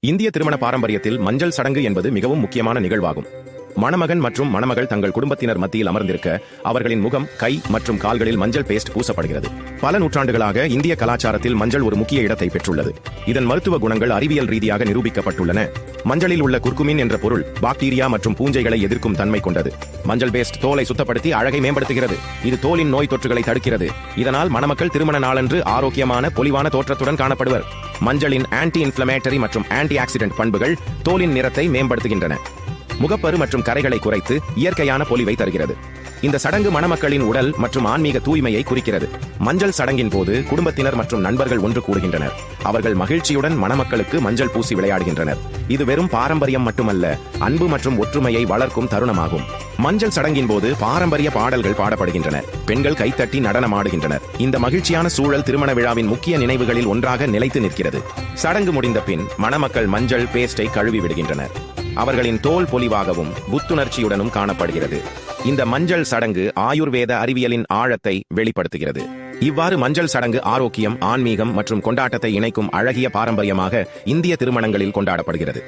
இந்திய திருமண பாரம்பரியத்தில் மஞ்சள் சடங்கு என்பது மிகவும் முக்கியமான நிகழ்வாகும். மணமகன் மற்றும் மணமகள் தங்கள் குடும்பத்தினர் மத்தியில் அமர்ந்திருக்க அவர்களின் முகம், கை மற்றும் கால்களில் மஞ்சள் பேஸ்ட் பூசப்படுகிறது. பல நூற்றாண்டுகளாக இந்திய கலாச்சாரத்தில் மஞ்சள் ஒரு முக்கிய இடத்தை பெற்றுள்ளது. இதன் மருத்துவ குணங்கள் அறிவியல் ரீதியாக நிரூபிக்கப்பட்டுள்ளன. மஞ்சளில் உள்ள குர்குமின் என்ற பொருள் பாக்டீரியா மற்றும் பூஞ்சைகளை எதிர்க்கும் தன்மை கொண்டது. மஞ்சள் பேஸ்ட் தோலை சுத்தப்படுத்தி அழகை மேம்படுத்துகிறது. இது தோலின் நோய் தொற்றுகளை தடுக்கிறது. இதனால் மணமக்கள் திருமண நாளன்று ஆரோக்கியமான பொலிவான தோற்றத்துடன் காணப்படுவர். மஞ்சளின் ஆன்டி இன்ஃப்ளமேட்டரி மற்றும் ஆன்டி ஆக்சிடென்ட் பண்புகள் தோலின் நிறத்தை மேம்படுத்துகின்றன. முகப்பரு மற்றும் கரைகளை குறைத்து இயற்கையான பொலிவை தருகிறது. இந்த சடங்கு மணமக்களின் உடல் மற்றும் ஆன்மீக தூய்மையை குறிக்கிறது. மஞ்சள் சடங்கின் போது குடும்பத்தினர் மற்றும் நண்பர்கள் ஒன்று கூடுகின்றனர். அவர்கள் மகிழ்ச்சியுடன் மணமக்களுக்கு மஞ்சள் பூசி விளையாடுகின்றனர். இது வெறும் பாரம்பரியம் மட்டுமல்ல, அன்பு மற்றும் ஒற்றுமையை வளர்க்கும் தருணமாகும். மஞ்சள் சடங்கின் போது பாரம்பரிய பாடல்கள் பாடப்படுகின்றன. பெண்கள் கைத்தட்டி நடனமாடுகின்றனர். இந்த மகிழ்ச்சியான சூழல் திருமண விழாவின் முக்கிய நினைவுகளில் ஒன்றாக நிலைத்து நிற்கிறது. சடங்கு முடிந்த பின் மணமக்கள் மஞ்சள் பேஸ்டை கழுவி விடுகின்றனர். அவர்களின் தோல் பொலிவாகவும் புத்துணர்ச்சியுடனும் காணப்படுகிறது. இந்த மஞ்சள் சடங்கு ஆயுர்வேத அறிவியலின் ஆழத்தை வெளிப்படுத்துகிறது. இவ்வாறு மஞ்சள் சடங்கு ஆரோக்கியம், ஆன்மீகம் மற்றும் கொண்டாட்டத்தை இணைக்கும் அழகிய பாரம்பரியமாக இந்திய திருமணங்களில் கொண்டாடப்படுகிறது.